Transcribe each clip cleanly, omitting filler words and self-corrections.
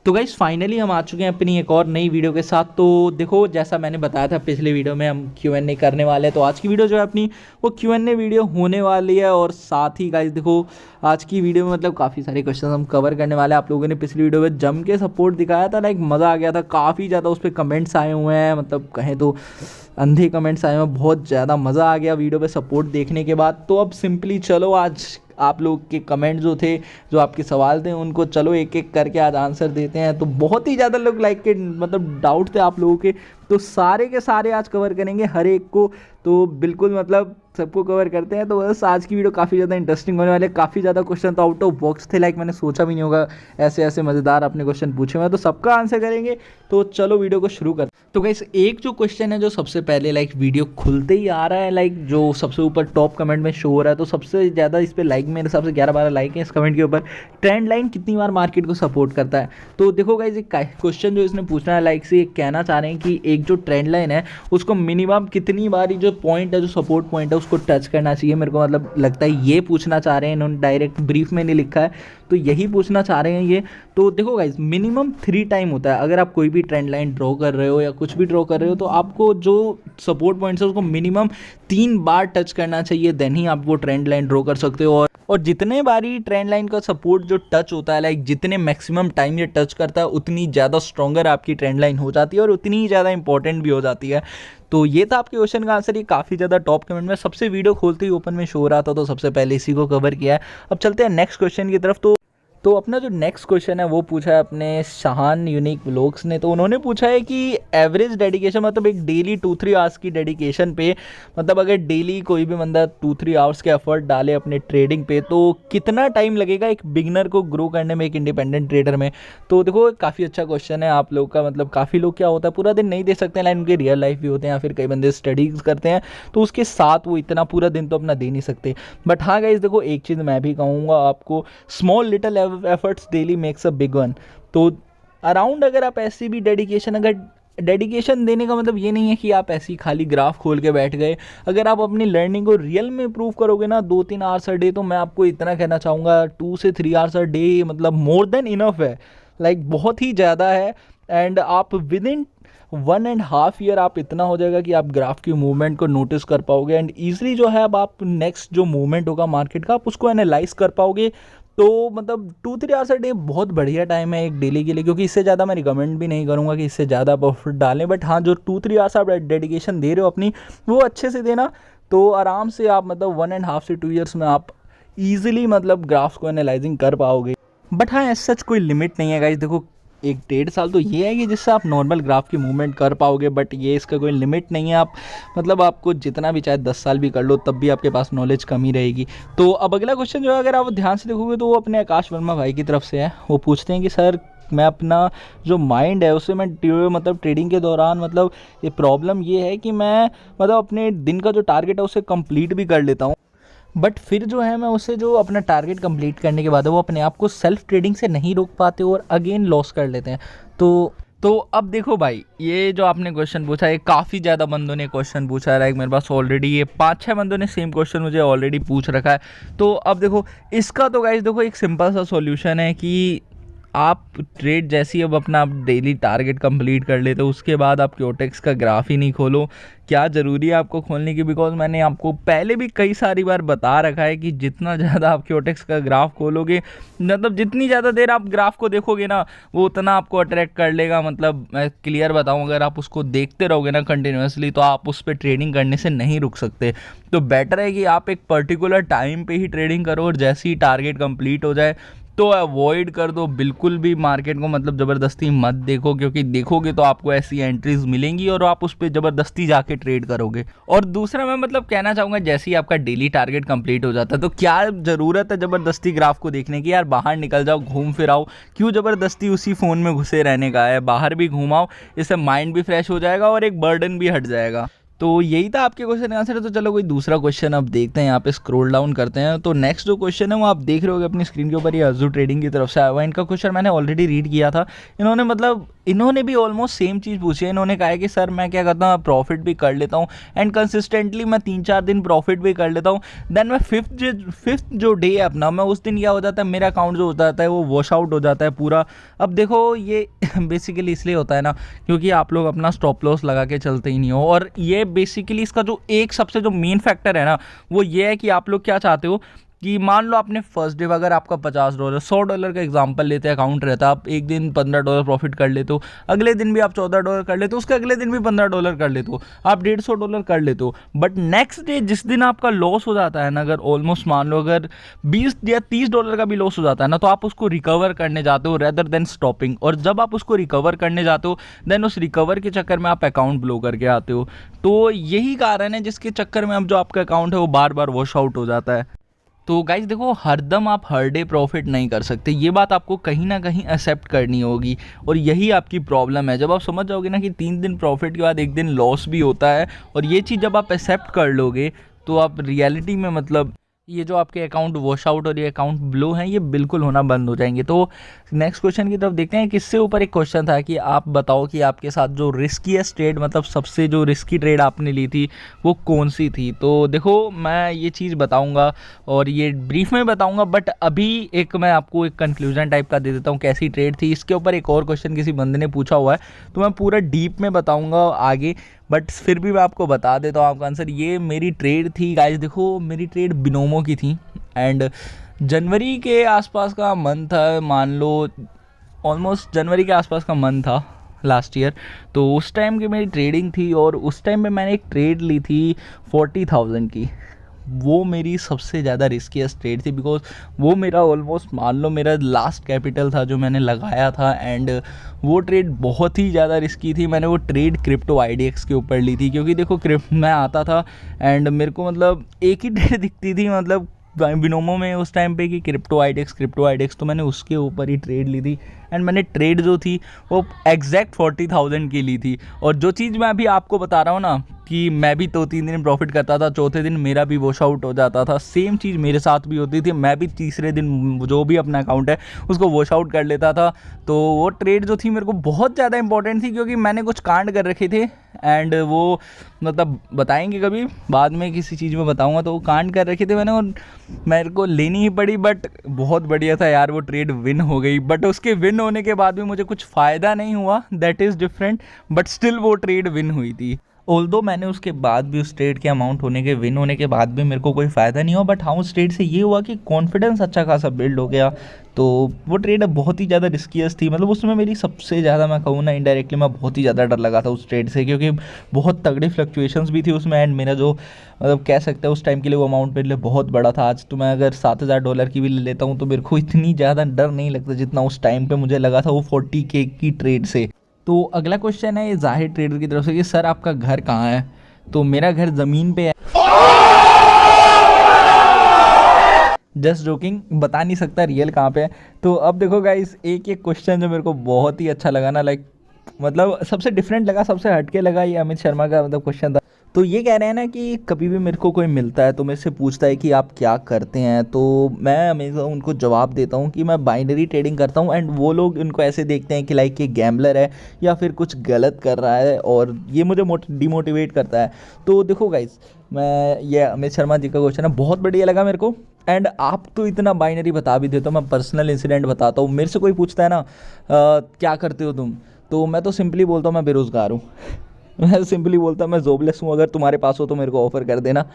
तो guys finally हम आ चुके हैं अपनी एक और नई वीडियो के साथ। तो देखो, जैसा मैंने बताया था पिछले वीडियो में हम Q&A करने वाले हैं, तो आज की वीडियो जो है अपनी वो Q&A वीडियो होने वाली है। और साथ ही गाइस देखो, आज की वीडियो में मतलब काफ़ी सारे क्वेश्चन हम कवर करने वाले हैं। आप लोगों ने पिछली वीडियो में जम के सपोर्ट दिखाया था, लाइक मज़ा आ गया था, काफ़ी ज़्यादा उस पर कमेंट्स आए हुए हैं, मतलब कहें तो अंधे कमेंट्स आए हुए हैं, बहुत ज़्यादा मज़ा आ गया वीडियो पे सपोर्ट देखने के बाद। तो अब सिंपली चलो आज आप लोग के कमेंट जो थे, जो आपके सवाल थे, उनको चलो एक एक करके आज आंसर देते हैं। तो बहुत ही ज़्यादा लोग लाइक के मतलब डाउट थे आप लोगों के, तो सारे के सारे आज कवर करेंगे हर एक को। तो बिल्कुल मतलब सबको कवर करते हैं। तो बस आज की वीडियो काफ़ी ज़्यादा इंटरेस्टिंग होने वाले। काफ़ी ज़्यादा क्वेश्चन तो आउट ऑफ बॉक्स थे, लाइक मैंने सोचा भी नहीं होगा ऐसे ऐसे मज़ेदार आपने क्वेश्चन पूछे हुए हैं, तो सबका आंसर करेंगे। तो चलो वीडियो को शुरू कर। तो गाइस एक जो क्वेश्चन है जो सबसे पहले लाइक वीडियो खुलते ही आ रहा है, लाइक जो सबसे ऊपर टॉप कमेंट में शो हो रहा है, तो सबसे ज़्यादा इस पर लाइक मेरे हिसाब से 11-12 लाइक है इस कमेंट के ऊपर। ट्रेंड लाइन कितनी बार मार्केट को सपोर्ट करता है? तो देखो गाइस, एक क्वेश्चन जो इसने पूछना है, लाइक से ये कहना चाह रहे हैं कि एक जो ट्रेंड लाइन है उसको मिनिमम कितनी बार जो पॉइंट है, जो सपोर्ट पॉइंट है, उसको टच करना चाहिए। मेरे को मतलब लगता है ये पूछना चाह रहे हैं इन्होंने, डायरेक्ट ब्रीफ में नहीं लिखा है, तो यही पूछना चाह रहे हैं ये। तो देखो गाइस, मिनिमम 3 टाइम होता है। अगर आप कोई भी ट्रेंड लाइन ड्रॉ कर रहे हो या कुछ भी ड्रॉ कर रहे हो, तो आपको जो सपोर्ट पॉइंट्स है उसको मिनिमम 3 बार टच करना चाहिए, देन ही आप वो ट्रेंड लाइन ड्रॉ कर सकते हो। और जितने बारी ट्रेंड लाइन का सपोर्ट जो टच होता है, लाइक जितने मैक्सिमम टाइम ये टच करता है, उतनी ज़्यादा स्ट्रॉन्गर आपकी ट्रेंड लाइन हो जाती है और उतनी ही ज़्यादा इंपॉर्टेंट भी हो जाती है। तो ये था आपके क्वेश्चन का आंसर। ये काफ़ी ज़्यादा टॉप कमेंट में सबसे वीडियो खोलते ही ओपन में शो हो रहा था, तो सबसे पहले इसी को कवर किया है। अब चलते हैं नेक्स्ट क्वेश्चन की तरफ। तो अपना जो नेक्स्ट क्वेश्चन है वो पूछा है अपने शाहान यूनिक व्लॉग्स ने। तो उन्होंने पूछा है कि एवरेज डेडिकेशन, मतलब एक डेली 2-3 आवर्स की डेडिकेशन पे, मतलब अगर डेली कोई भी बंदा 2-3 आवर्स के एफर्ट डाले अपने ट्रेडिंग पे, तो कितना टाइम लगेगा एक बिगनर को ग्रो करने में, एक इंडिपेंडेंट ट्रेडर में? तो देखो, काफ़ी अच्छा क्वेश्चन है आप लोग का। मतलब काफ़ी लोग क्या होता है, पूरा दिन नहीं दे सकते हैं, लाइक उनके रियल लाइफ भी होते हैं, या फिर कई बंदे स्टडीज करते हैं, तो उसके साथ वो इतना पूरा दिन तो अपना दे नहीं सकते। बट हाँ गाइस देखो, एक चीज़ मैं भी कहूँगा आपको, small little efforts daily makes a big one. तो अराउंड अगर आप ऐसी भी डेडिकेशन, अगर डेडिकेशन देने का मतलब ये नहीं है कि आप ऐसी खाली ग्राफ खोल के बैठ गए। अगर आप अपनी लर्निंग को रियल में इम्प्रूव करोगे ना 2-3 आवर्स अ डे, तो मैं आपको इतना कहना चाहूँगा 2 से 3 आवर्स अ डे मतलब मोर देन इनफ है, लाइक बहुत ही ज़्यादा है। एंड आप विद इन 1.5 ईयर आप इतना हो जाएगा कि आप ग्राफ की मूवमेंट को नोटिस कर पाओगे, एंड ईजिली जो है अब आप नेक्स्ट जो मूवमेंट होगा मार्केट का, आप उसको एनालाइज कर पाओगे। तो मतलब 2-3 आवर्स अ डे बहुत बढ़िया टाइम है एक डेली के लिए, क्योंकि इससे ज़्यादा मैं रिकमेंड भी नहीं करूँगा कि इससे ज़्यादा आप एफर्ट डालें। बट हाँ, जो 2-3 आवर्स आप डेडिकेशन दे रहे हो अपनी, वो अच्छे से देना, तो आराम से आप मतलब 1.5 से 2 ईयर्स में आप ईजिली मतलब ग्राफ्स को एनालाइजिंग कर पाओगे। बट हाँ, ऐसा सच कोई लिमिट नहीं है गाइस। देखो, 1-1.5 साल तो ये है कि जिससे आप नॉर्मल ग्राफ की मूवमेंट कर पाओगे, बट ये इसका कोई लिमिट नहीं है। आप मतलब आपको जितना भी चाहे 10 साल भी कर लो, तब भी आपके पास नॉलेज कम ही रहेगी। तो अब अगला क्वेश्चन जो है, अगर आप ध्यान से देखोगे, तो वो अपने आकाश वर्मा भाई की तरफ से है। वो पूछते हैं कि सर, मैं अपना जो माइंड है उससे मैं मतलब ट्रेडिंग के दौरान, मतलब ये प्रॉब्लम ये है कि मैं मतलब अपने दिन का जो टारगेट है उसे कंप्लीट भी कर लेता हूँ, बट फिर जो है मैं उसे जो अपना टारगेट कंप्लीट करने के बाद है वो अपने आप को सेल्फ ट्रेडिंग से नहीं रोक पाते और अगेन लॉस कर लेते हैं। तो अब देखो भाई, ये जो आपने क्वेश्चन पूछा, ये काफ़ी ज़्यादा बंदों ने क्वेश्चन पूछा है, लाइक मेरे पास ऑलरेडी ये 5-6 बंदों ने सेम क्वेश्चन मुझे ऑलरेडी पूछ रखा है। तो अब देखो, इसका तो गाइस देखो एक सिंपल सा सॉल्यूशन है कि आप ट्रेड जैसी अब अपना आप डेली टारगेट कंप्लीट कर लेते हो, उसके बाद आप क्योटेक्स का ग्राफ ही नहीं खोलो। क्या ज़रूरी है आपको खोलने की? बिकॉज मैंने आपको पहले भी कई सारी बार बता रखा है कि जितना ज़्यादा आप क्योटेक्स का ग्राफ खोलोगे, मतलब जितनी ज़्यादा देर आप ग्राफ को देखोगे ना, वो उतना आपको अट्रैक्ट कर लेगा। मतलब मैं क्लियर बताऊँ, अगर आप उसको देखते रहोगे ना कंटिन्यूसली, तो आप उस पर ट्रेडिंग करने से नहीं रुक सकते। तो बेटर है कि आप एक पर्टिकुलर टाइम पे ही ट्रेडिंग करो, और जैसे ही टारगेट कंप्लीट हो जाए तो अवॉइड कर दो। बिल्कुल भी मार्केट को मतलब ज़बरदस्ती मत देखो, क्योंकि देखोगे तो आपको ऐसी एंट्रीज मिलेंगी और आप उस पर ज़बरदस्ती जाके ट्रेड करोगे। और दूसरा मैं मतलब कहना चाहूँगा, जैसे ही आपका डेली टारगेट कंप्लीट हो जाता है, तो क्या ज़रूरत है ज़बरदस्ती ग्राफ को देखने की? यार बाहर निकल जाओ, घूम फिर आओ, क्यों ज़बरदस्ती उसी फ़ोन में घुसे रहने का है? बाहर भी घूमाओ, इससे माइंड भी फ्रेश हो जाएगा और एक बर्डन भी हट जाएगा। तो यही था आपके क्वेश्चन आंसर। तो चलो कोई दूसरा क्वेश्चन अब देखते हैं, यहाँ पे स्क्रॉल डाउन करते हैं। तो नेक्स्ट जो क्वेश्चन है वो आप देख रहे होगे अपनी स्क्रीन के ऊपर, ये अजू ट्रेडिंग की तरफ से आया हुआ है। इनका क्वेश्चन मैंने ऑलरेडी रीड किया था। इन्होंने मतलब इन्होंने भी ऑलमोस्ट सेम चीज़ पूछी है। इन्होंने कहा है कि सर मैं क्या करता हूँ, प्रॉफिट भी कर लेता हूँ एंड कंसिस्टेंटली मैं 3-4 दिन प्रॉफिट भी कर लेता हूँ, देन मैं फिफ्थ जो डे है अपना, मैं उस दिन क्या हो जाता है, मेरा अकाउंट जो हो जाता है वो वॉश आउट हो जाता है पूरा। अब देखो ये बेसिकली इसलिए होता है ना क्योंकि आप लोग अपना स्टॉप लॉस लगा के चलते ही नहीं हो। और ये बेसिकली इसका जो एक सबसे जो मेन फैक्टर है ना वो ये है कि आप लोग क्या चाहते हो कि मान लो आपने फर्स्ट डे अगर आपका $50 $100 का एग्जांपल लेते हैं अकाउंट रहता है, आप एक दिन $15 प्रॉफिट कर लेते हो, अगले दिन भी आप $14 कर लेते हो, उसके अगले दिन भी $15 कर लेते हो, आप $150 कर लेते हो। बट नेक्स्ट डे जिस दिन आपका लॉस हो जाता है ना, अगर ऑलमोस्ट मान लो अगर $20 या $30 का भी लॉस हो जाता है ना, तो आप उसको रिकवर करने जाते हो रेदर देन स्टॉपिंग। और जब आप उसको रिकवर करने जाते हो देन उस रिकवर के चक्कर में आप अकाउंट ब्लो करके आते हो। तो यही कारण है जिसके चक्कर में अब जो आपका अकाउंट है वो बार बार वॉश आउट हो जाता है। तो गाइज देखो, हरदम आप हर डे प्रॉफिट नहीं कर सकते, ये बात आपको कहीं ना कहीं एक्सेप्ट करनी होगी। और यही आपकी प्रॉब्लम है। जब आप समझ जाओगे ना कि 3 दिन प्रॉफिट के बाद एक दिन लॉस भी होता है, और ये चीज़ जब आप एक्सेप्ट कर लोगे तो आप रियलिटी में मतलब ये जो आपके अकाउंट वॉश आउट और ये अकाउंट ब्लो हैं ये बिल्कुल होना बंद हो जाएंगे। तो नेक्स्ट क्वेश्चन की तरफ देखते हैं। किससे ऊपर एक क्वेश्चन था कि आप बताओ कि आपके साथ जो रिस्कीएस्ट ट्रेड, मतलब सबसे जो रिस्की ट्रेड आपने ली थी वो कौन सी थी। तो देखो मैं ये चीज़ बताऊंगा और ये ब्रीफ में बताऊंगा, बट अभी एक मैं आपको एक कंक्लूजन टाइप का दे देता हूँ कैसी ट्रेड थी। इसके ऊपर एक और क्वेश्चन किसी बंदे ने पूछा हुआ है तो मैं पूरा डीप में बताऊँगा आगे, बट फिर भी मैं आपको बता देता हूँ आपका आंसर। ये मेरी ट्रेड थी गाइस, देखो मेरी ट्रेड बिनोमो की थी एंड जनवरी के आसपास का मंथ था, मान लो ऑलमोस्ट जनवरी के आसपास का मंथ था लास्ट ईयर। तो उस टाइम की मेरी ट्रेडिंग थी और उस टाइम पे मैंने एक ट्रेड ली थी 40,000 की। वो मेरी सबसे ज़्यादा रिस्कीएस्ट ट्रेड थी बिकॉज वो मेरा ऑलमोस्ट मान लो मेरा लास्ट कैपिटल था जो मैंने लगाया था एंड वो ट्रेड बहुत ही ज़्यादा रिस्की थी। मैंने वो ट्रेड क्रिप्टो IDX के ऊपर ली थी क्योंकि देखो मैं आता था एंड मेरे को मतलब एक ही ट्रेड दिखती थी मतलब बिनोमो में उस टाइम पे कि क्रिप्टो IDX, तो मैंने उसके ऊपर ही ट्रेड ली थी एंड मैंने ट्रेड जो थी वो एग्जैक्ट 40,000 की ली थी। और जो चीज़ मैं अभी आपको बता रहा हूँ ना कि मैं भी 2-3 दिन प्रॉफिट करता था, चौथे दिन मेरा भी वॉश आउट हो जाता था, सेम चीज़ मेरे साथ भी होती थी। मैं भी तीसरे दिन जो भी अपना अकाउंट है उसको वॉश आउट कर लेता था। तो वो ट्रेड जो थी मेरे को बहुत ज़्यादा इंपॉर्टेंट थी क्योंकि मैंने कुछ कांड कर रखे थे एंड वो मतलब बताएंगे कभी बाद में किसी चीज़ में बताऊंगा। तो वो कांड कर रखे थे मैंने और मेरे को लेनी ही पड़ी, बट बहुत बढ़िया था यार, वो ट्रेड विन हो गई। बट उसके विन होने के बाद भी मुझे कुछ फ़ायदा नहीं हुआ, that is different, but still वो ट्रेड विन हुई थी। ऑल्दो मैंने उसके बाद भी उस ट्रेड के अमाउंट होने के विन होने के बाद भी मेरे को कोई फ़ायदा नहीं हुआ, बट हाँ उस ट्रेड से ये हुआ कि कॉन्फिडेंस अच्छा खासा बिल्ड हो गया। तो वो ट्रेड बहुत ही ज़्यादा रिस्कीएस्ट थी, मतलब उसमें मेरी सबसे ज़्यादा मैं कहूँ ना इनडायरेक्टली मैं बहुत ही ज़्यादा डर लगा था उस ट्रेड से क्योंकि बहुत तगड़ी फ्लक्चुएशंस भी थी उसमें एंड मेरा जो मतलब कह सकते हैं उस टाइम के लिए वो अमाउंट मेरे लिए बहुत बड़ा था। आज तो मैं अगर $7,000 की भी ले लेता हूँ तो मेरे को इतनी ज़्यादा डर नहीं लगता जितना उस टाइम पर मुझे लगा था वो 40K की ट्रेड से। तो अगला क्वेश्चन है जाहिर ट्रेडर की तरफ से कि सर आपका घर कहाँ है। तो मेरा घर ज़मीन पे है। जस्ट जोकिंग, बता नहीं सकता रियल कहाँ पे है। तो अब देखो गाइस, एक क्वेश्चन जो मेरे को बहुत ही अच्छा लगा ना, लाइक मतलब सबसे डिफरेंट लगा, सबसे हटके लगा, ये अमित शर्मा का मतलब क्वेश्चन था। तो ये कह रहे हैं ना कि कभी भी मेरे को कोई मिलता है तो मेरे से पूछता है कि आप क्या करते हैं, तो मैं हमेशा उनको जवाब देता हूँ कि मैं बाइनरी ट्रेडिंग करता हूँ। एंड वो लोग इनको ऐसे देखते हैं कि लाइक ये गैम्बलर है या फिर कुछ गलत कर रहा है और ये मुझे डिमोटिवेट करता है। तो देखो गाइस, मैं ये अमित शर्मा जी का क्वेश्चन है, बहुत बढ़िया लगा मेरे को। एंड आप तो इतना बाइनरी बता भी देते हो, मैं पर्सनल इंसिडेंट बताता हूँ। मेरे से कोई पूछता है ना क्या करते हो तुम, तो मैं तो सिंपली बोलता हूँ मैं बेरोज़गार हूँ। मैं सिंपली बोलता हूँ मैं जॉबलेस हूँ, अगर तुम्हारे पास हो तो मेरे को ऑफ़र कर देना।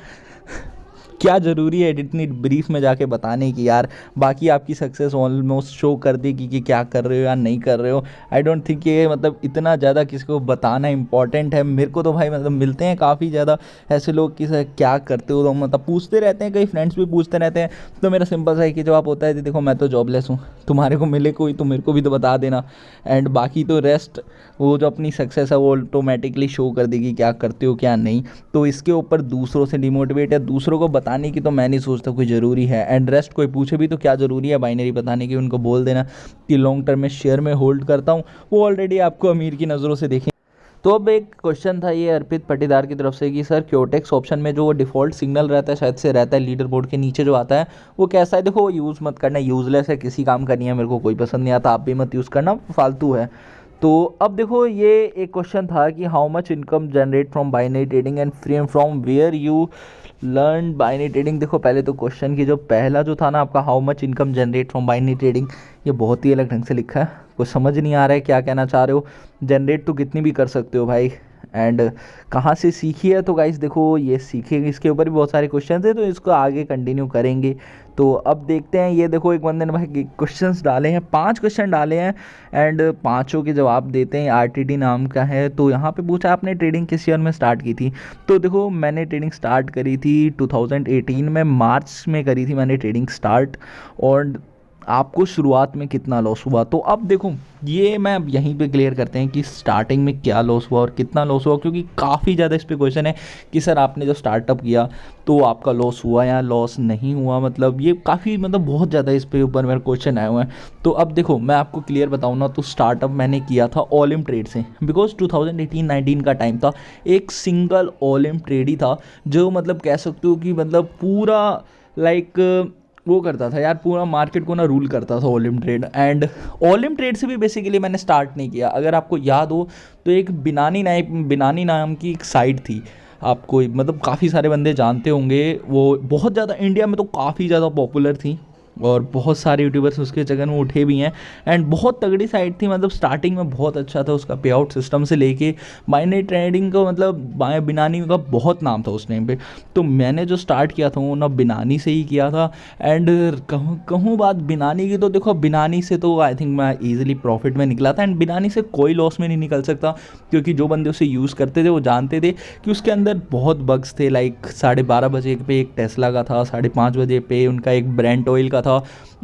क्या ज़रूरी है इतनी ब्रीफ में जाके बताने की यार, बाकी आपकी सक्सेस ऑलमोस्ट शो कर देगी कि क्या कर रहे हो या नहीं कर रहे हो। आई डोंट थिंक ये मतलब इतना ज़्यादा किसी को बताना इंपॉर्टेंट है। मेरे को तो भाई मतलब मिलते हैं काफ़ी ज़्यादा ऐसे लोग कि सर क्या करते हो, तो मतलब पूछते रहते हैं, कई फ्रेंड्स भी पूछते रहते हैं। तो मेरा सिंपल सा एक ही जवाब होता है, देखो मैं तो जॉबलेस हूँ, तुम्हारे को मिले कोई तो मेरे को भी तो बता देना। एंड बाकी तो रेस्ट वो जो अपनी सक्सेस है वो ऑटोमेटिकली शो कर देगी क्या करते हो क्या नहीं। तो इसके ऊपर दूसरों से डिमोटिवेट या दूसरों को बताने की तो मैं नहीं सोचता कोई ज़रूरी है। एंड रेस्ट कोई पूछे भी तो क्या ज़रूरी है बाइनरी बताने की, उनको बोल देना कि लॉन्ग टर्म में शेयर में होल्ड करता हूँ, वो ऑलरेडी आपको अमीर की नज़रों से देखें। तो अब एक क्वेश्चन था ये अर्पित पटीदार की तरफ से कि सर क्योटेक्स ऑप्शन में जो डिफ़ॉल्ट सिग्नल रहता है, शायद से रहता है लीडर बोर्ड के नीचे जो आता है, वो कैसा है। देखो यूज़ मत करना, यूज़लेस है, किसी काम का नहीं है, मेरे को कोई पसंद नहीं आता, आप भी मत यूज़ करना, फालतू है। तो अब देखो ये एक क्वेश्चन था कि how much income generate from binary trading and from where you learn binary trading. देखो पहले तो क्वेश्चन की जो पहला जो था ना आपका, how much income generate from binary trading, ये बहुत ही अलग ढंग से लिखा है, कुछ समझ नहीं आ रहा है क्या कहना चाह रहे हो। जनरेट तो कितनी भी कर सकते हो भाई, एंड कहाँ से सीखी है, तो गाइस देखो ये सीखेंगे, इसके ऊपर भी बहुत सारे क्वेश्चन है, तो इसको आगे कंटिन्यू करेंगे। तो अब देखते हैं, ये देखो एक बंदे ने भाई क्वेश्चंस डाले हैं, 5 क्वेश्चन डाले हैं एंड पांचों के जवाब देते हैं। आरटीडी नाम का है। तो यहाँ पे पूछा आपने ट्रेडिंग किस ईयर में स्टार्ट की थी, तो देखो मैंने ट्रेडिंग स्टार्ट करी थी 2018 में, मार्च में करी थी मैंने ट्रेडिंग स्टार्ट। और आपको शुरुआत में कितना लॉस हुआ, तो अब देखो ये मैं अब यहीं पे क्लियर करते हैं कि स्टार्टिंग में क्या लॉस हुआ और कितना लॉस हुआ, क्योंकि काफ़ी ज़्यादा इस पे क्वेश्चन है कि सर आपने जो स्टार्टअप किया तो आपका लॉस हुआ या लॉस नहीं हुआ, मतलब ये काफ़ी मतलब बहुत ज़्यादा इस पे ऊपर मेरे क्वेश्चन आए हुए हैं। तो अब देखो मैं आपको क्लियर बताऊँ ना, तो स्टार्टअप मैंने किया था ऑलिम ट्रेड से, बिकॉज 2018-19 का टाइम था, एक सिंगल ऑलिम ट्रेड ही था जो मतलब कह सकते हो कि मतलब पूरा लाइक वो करता था यार, पूरा मार्केट को ना रूल करता था ओलिम ट्रेड। एंड ओलिम ट्रेड से भी बेसिकली मैंने स्टार्ट नहीं किया, अगर आपको याद हो तो एक बिनानी नाम की एक साइट थी, आपको मतलब काफ़ी सारे बंदे जानते होंगे, वो बहुत ज़्यादा इंडिया में तो काफ़ी ज़्यादा पॉपुलर थी और बहुत सारे यूट्यूबर्स उसके जगह में उठे भी हैं। एंड बहुत तगड़ी साइट थी, मतलब स्टार्टिंग में बहुत अच्छा था उसका पे आउट सिस्टम से लेके बाइनरी ट्रेडिंग को, मतलब बिनानी का बहुत नाम था उस टाइम पे। तो मैंने जो स्टार्ट किया था वो ना बिनानी से ही किया था। एंड कहूँ बात बिनानी की, तो देखो बिनानी से तो आई थिंक मैं ईजिली प्रॉफिट में निकला था, एंड बिनानी से कोई लॉस में नहीं निकल सकता, क्योंकि जो बंदे उसे यूज़ करते थे वो जानते थे कि उसके अंदर बहुत बग्स थे। लाइक 12:30 बजे पे एक टेस्ला का था, 5:30 बजे पे उनका एक ब्रेंट ऑयल का था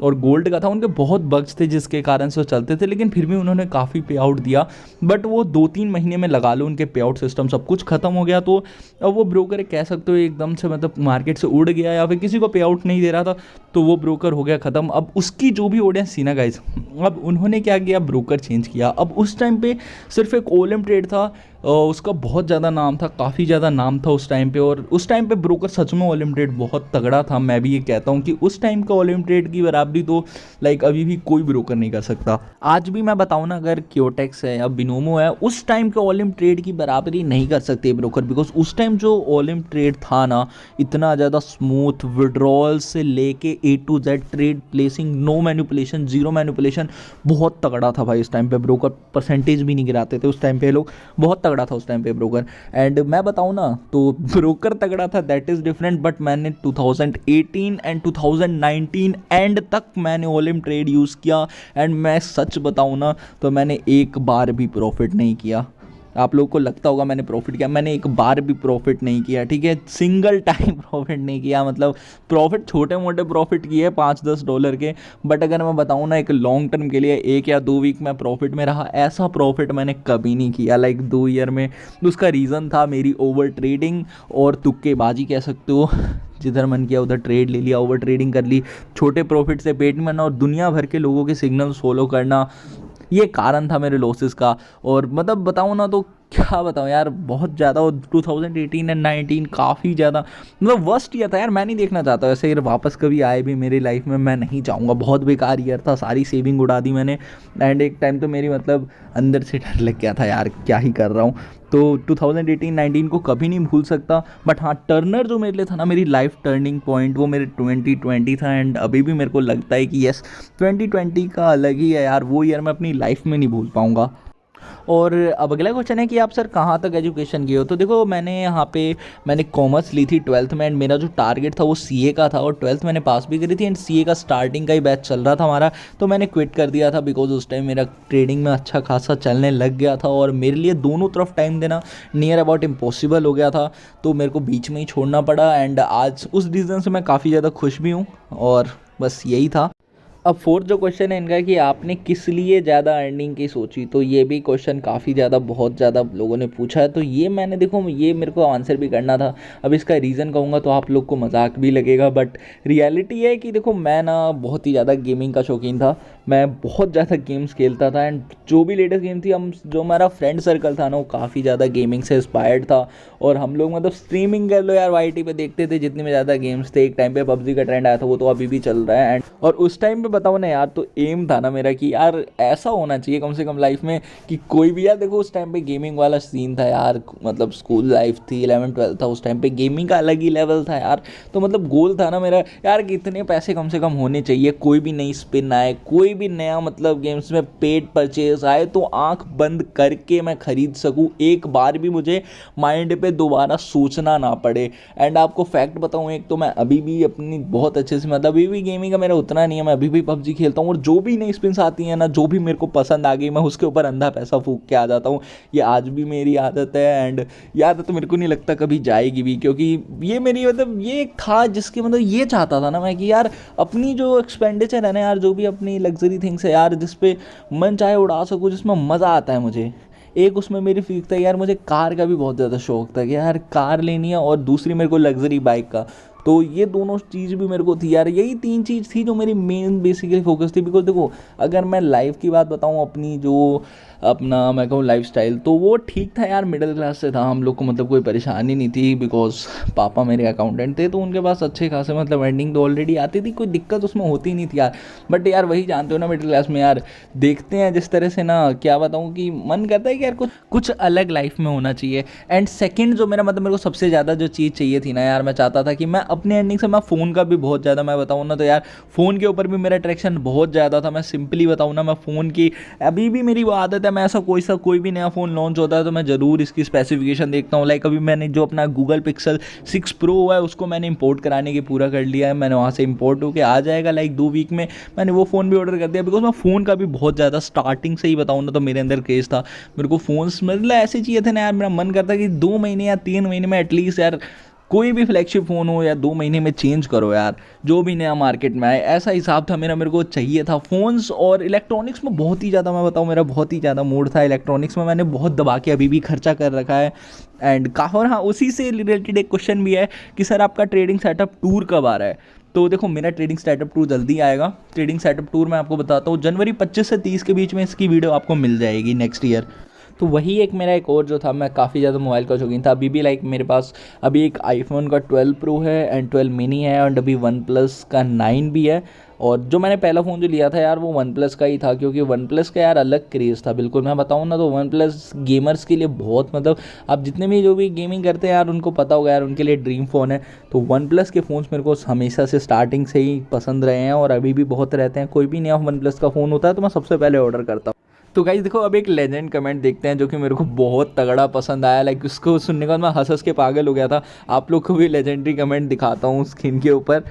और गोल्ड का था, उनके बहुत बग्स थे जिसके कारण से वो चलते थे, लेकिन फिर भी उन्होंने काफ़ी पे आउट दिया। बट वो 2-3 महीने में लगा लो उनके पे आउट सिस्टम सब कुछ खत्म हो गया। तो अब वो ब्रोकर कह सकते हो एकदम से मतलब मार्केट से उड़ गया, या फिर किसी को पे आउट नहीं दे रहा था तो वो ब्रोकर हो गया ख़त्म। अब उसकी जो भी ऑडियंस थी ना गाइस, अब उन्होंने क्या किया, ब्रोकर चेंज किया। अब उस टाइम पे सिर्फ एक ओलिम ट्रेड था, उसका बहुत ज़्यादा नाम था, काफ़ी ज़्यादा नाम था उस टाइम पे, और उस टाइम पे ब्रोकर सच में ओलिम ट्रेड बहुत तगड़ा था। मैं भी ये कहता हूँ कि उस टाइम का ओलिम ट्रेड की बराबरी तो लाइक अभी भी कोई ब्रोकर नहीं कर सकता। आज भी मैं बताऊँ ना, अगर क्योटेक्स है या बिनोमो है, उस टाइम के ओलिम ट्रेड की बराबरी नहीं कर सकते ब्रोकर, बिकॉज उस टाइम जो ओलिम ट्रेड था ना, इतना ज़्यादा स्मूथ, विड्रॉल से लेके A to Z trade placing, no manipulation, zero manipulation, बहुत तगड़ा था भाई उस टाइम पे। ब्रोकर परसेंटेज भी नहीं गिराते थे उस टाइम पे लोग, बहुत तगड़ा था उस टाइम पे ब्रोकर। एंड मैं बताऊँ ना, तो ब्रोकर तगड़ा था दैट इज़ डिफरेंट, बट मैंने 2018 एंड 2019 एंड तक मैंने ओलिम ट्रेड यूज़ किया। एंड मैं सच बताऊँ ना, तो मैंने एक बार भी प्रॉफिट नहीं किया। आप लोगों को लगता होगा मैंने प्रॉफिट किया, मैंने एक बार भी प्रॉफिट नहीं किया, ठीक है, सिंगल टाइम प्रॉफिट नहीं किया। मतलब प्रॉफिट छोटे मोटे प्रॉफिट किए $5-10 के, बट अगर मैं बताऊँ ना एक लॉन्ग टर्म के लिए 1 या 2 वीक में प्रॉफिट में रहा, ऐसा प्रॉफिट मैंने कभी नहीं किया लाइक 2 ईयर में। उसका रीज़न था मेरी ओवर ट्रेडिंग और तुक्केबाजी कह सकते हो, जिधर मन किया उधर ट्रेड ले लिया, ओवर ट्रेडिंग कर ली, छोटे प्रॉफिट से पेट में ना, और दुनिया भर के लोगों के सिग्नल्स फॉलो करना, ये कारण था मेरे लॉसेस का। और मतलब बताऊँ ना, तो क्या बताऊँ यार, बहुत ज़्यादा। और 2018 एंड 19 काफ़ी ज़्यादा मतलब वर्स्ट ईयर था यार, मैं नहीं देखना चाहता वैसे ईयर वापस कभी आए भी मेरी लाइफ में, मैं नहीं चाहूँगा, बहुत बेकार ईयर था, सारी सेविंग उड़ा दी मैंने। एंड एक टाइम तो मेरी मतलब अंदर से डर लग गया था यार, क्या ही कर रहा हूँ। तो 2018-19 को कभी नहीं भूल सकता। बट हाँ, टर्नर जो मेरे लिए था ना, मेरी लाइफ टर्निंग पॉइंट, वो मेरे 2020 था। एंड अभी भी मेरे को लगता है कि यस 2020 का अलग ही है यार, वो ईयर मैं अपनी लाइफ में नहीं भूल पाऊँगा। और अब अगला क्वेश्चन है कि आप सर कहाँ तक एजुकेशन किए हो, तो देखो मैंने यहाँ पे मैंने कॉमर्स ली थी 12th में, एंड मेरा जो टारगेट था वो सीए का था, और 12th मैंने पास भी करी थी, एंड सीए का स्टार्टिंग का ही बैच चल रहा था हमारा, तो मैंने क्विट कर दिया था बिकॉज उस टाइम मेरा ट्रेडिंग में अच्छा खासा चलने लग गया था, और मेरे लिए दोनों तरफ टाइम देना नियर अबाउट इम्पॉसिबल हो गया था, तो मेरे को बीच में ही छोड़ना पड़ा। एंड आज उस रीज़न से मैं काफ़ी ज़्यादा खुश भी हूँ, और बस यही था। अब फोर्थ जो क्वेश्चन है इनका कि आपने किस लिए ज़्यादा अर्निंग की सोची, तो ये भी क्वेश्चन काफ़ी ज़्यादा बहुत ज़्यादा लोगों ने पूछा है, तो ये मैंने देखो ये मेरे को आंसर भी करना था। अब इसका रीज़न कहूँगा तो आप लोग को मजाक भी लगेगा, बट रियलिटी है कि देखो मैं ना बहुत ही ज़्यादा गेमिंग का शौकीन था, मैं बहुत ज़्यादा गेम्स खेलता था। एंड जो भी लेटेस्ट गेम थी, हम जो हमारा फ्रेंड सर्कल था ना, वो काफ़ी ज़्यादा गेमिंग से इंस्पायर्ड था, और हम लोग मतलब स्ट्रीमिंग कर लो यार, वाईटी पे देखते थे जितने में ज़्यादा गेम्स थे। एक टाइम पे पबजी का ट्रेंड आया था, वो तो अभी भी चल रहा है। एंड और उस टाइम पे बताऊँ ना यार, तो एम था ना मेरा कि यार ऐसा होना चाहिए कम से कम लाइफ में कि कोई भी, यार देखो उस टाइम पे गेमिंग वाला सीन था यार, मतलब स्कूल लाइफ थी, 11th 12th था, उस टाइम पे गेमिंग का अलग ही लेवल था यार। तो मतलब गोल था ना मेरा यार कि इतने पैसे कम से कम होने चाहिए, कोई भी नई स्पिन आए, कोई भी नया मतलब गेम्स में पेड परचेज आए तो आंख बंद करके मैं खरीद सकूं, एक बार भी मुझे माइंड पे दोबारा सोचना ना पड़े। एंड आपको फैक्ट बताऊं, एक तो मैं अभी भी अपनी बहुत अच्छे से, मतलब अभी भी गेमिंग का मेरा उतना नहीं है, मैं अभी भी पबजी खेलता हूँ, और जो भी नई स्पिन्स आती हैं ना, जो भी मेरे को पसंद आ गई, मैं उसके ऊपर अंधा पैसा फूंक के आ जाता हूँ। ये आज भी मेरी आदत है, एंड ये आदत तो मेरे को नहीं लगता कभी जाएगी भी, क्योंकि ये मेरी मतलब ये एक था जिसके मतलब ये चाहता था ना मैं कि यार अपनी जो एक्सपेंडिचर है ना यार, जो भी अपनी लग्जरी थिंग्स है यार, जिस पे मन चाहे उड़ा सकूँ, जिसमें मज़ा आता है मुझे, एक उसमें मेरी फीक था यार, मुझे कार का भी बहुत ज़्यादा शौक था कि यार कार लेनी है, और दूसरी मेरे को लग्जरी बाइक का। तो ये दोनों चीज़ भी मेरे को थी यार, यही 3 चीज़ थी जो मेरी मेन बेसिकली फोकस थी। बिकॉज देखो, अगर मैं लाइफ की बात बताऊँ अपनी, जो अपना मैं कहूँ लाइफ स्टाइल, तो वो ठीक था यार, मिडिल क्लास से था हम लोग को, मतलब कोई परेशानी नहीं थी। बिकॉज पापा मेरे अकाउंटेंट थे, तो उनके पास अच्छे खासे मतलब अर्निंग तो ऑलरेडी आती थी, कोई दिक्कत उसमें होती नहीं थी यार। बट यार वही जानते हो ना, मिडिल क्लास में यार देखते हैं जिस तरह से ना, क्या बताऊँ कि मन करता है कि यार कुछ कुछ अलग लाइफ में होना चाहिए। एंड सेकंड जो मेरा मतलब मेरे को सबसे ज़्यादा जो चीज़ चाहिए थी ना यार, मैं चाहता था कि मैं अपने अर्निंग से, मैं फ़ोन का भी बहुत ज़्यादा मैं बताऊँ ना, तो यार फ़ोन के ऊपर भी मेरा अट्रैक्शन बहुत ज़्यादा था। मैं सिंपली बताऊँ ना, मैं फ़ोन की अभी भी मेरी वो आदत है, मैं ऐसा कोई भी नया फ़ोन लॉन्च होता है तो मैं ज़रूर इसकी स्पेसिफिकेशन देखता हूँ। लाइक अभी मैंने जो अपना गूगल पिक्सल 6 प्रो हुआ है, उसको मैंने इंपोर्ट कराने की पूरा कर लिया है, मैंने वहाँ से इंपोर्ट होकर आ जाएगा लाइक 2 वीक में। मैंने वो फ़ोन भी ऑर्डर कर दिया, बिकॉज मैं फ़ोन का भी बहुत ज़्यादा स्टार्टिंग से ही बताऊँ ना, तो मेरे अंदर क्रेज़ था। मेरे को फ़ोन्स मतलब ऐसे चाहिए थे ना यार, मेरा मन करता कि 2 महीने या 3 महीने में एटलीस्ट यार कोई भी फ्लैगशिप फ़ोन हो, या 2 महीने में चेंज करो यार, जो भी नया मार्केट में आए, ऐसा हिसाब था मेरा। मेरे को चाहिए था फ़ोन्स, और इलेक्ट्रॉनिक्स में बहुत ही ज़्यादा मैं बताऊँ, मेरा बहुत ही ज़्यादा मूड था इलेक्ट्रॉनिक्स में, मैंने बहुत दबा के अभी भी खर्चा कर रखा है। एंड और हाँ, उसी से रिलेटेड एक क्वेश्चन भी है कि सर आपका ट्रेडिंग सेटअप टूर कब आ रहा है? तो देखो, मेरा ट्रेडिंग सेटअप टूर जल्दी आएगा। ट्रेडिंग सेटअप टूर मैं आपको बताता हूँ, जनवरी 25 से 30 के बीच में इसकी वीडियो आपको मिल जाएगी नेक्स्ट ईयर। तो वही एक मेरा एक और जो था, मैं काफ़ी ज़्यादा मोबाइल का शौकीन था। अभी भी लाइक मेरे पास अभी एक आईफोन का 12 प्रो है, एंड 12 मिनी है, एंड अभी वन प्लस का 9 भी है। और जो मैंने पहला फ़ोन जो लिया था यार, वो वन प्लस का ही था, क्योंकि वन प्लस का यार अलग क्रेज़ था। बिल्कुल मैं बताऊँ ना, तो वन प्लस गेमर्स के लिए बहुत, मतलब आप जितने भी जो भी गेमिंग करते हैं यार, उनको पता होगा यार, उनके लिए ड्रीम फ़ोन है। तो वन प्लस के फ़ोन्स मेरे को हमेशा से स्टार्टिंग से ही पसंद रहे हैं, और अभी भी बहुत रहते हैं। कोई भी नया वन प्लस का फ़ोन होता है तो मैं सबसे पहले ऑर्डर करता हूँ। तो गाइस देखो, अब एक लेजेंड कमेंट देखते हैं जो कि मेरे को बहुत तगड़ा पसंद आया। लाइक उसको सुनने के बाद मैं हंस के पागल हो गया था। आप लोग को भी लेजेंडरी कमेंट दिखाता हूँ स्क्रीन के ऊपर।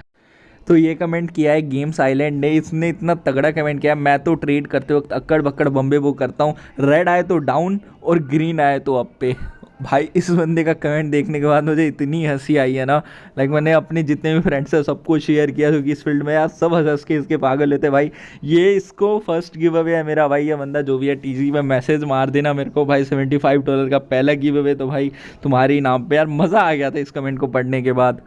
तो ये कमेंट किया है गेम्स आइलैंड ने, इसने इतना तगड़ा कमेंट किया है, मैं तो ट्रेड करते वक्त अक्कड़ बक्कड़ बम्बे वो करता हूँ, रेड आए तो डाउन और ग्रीन आए तो अप पे। भाई इस बंदे का कमेंट देखने के बाद मुझे इतनी हंसी आई है ना, लाइक मैंने अपने जितने भी फ्रेंड्स हैं सबको शेयर किया, क्योंकि इस फील्ड में यार सब हंस हंस के इसके पागल लेते भाई। ये इसको फर्स्ट गिव अवे है मेरा भाई, ये बंदा जो भी है टीजी में मैसेज मार देना मेरे को भाई, $75 का पहला गिव अवे तो भाई तुम्हारे ही नाम पे। यार मज़ा आ गया था इस कमेंट को पढ़ने के बाद।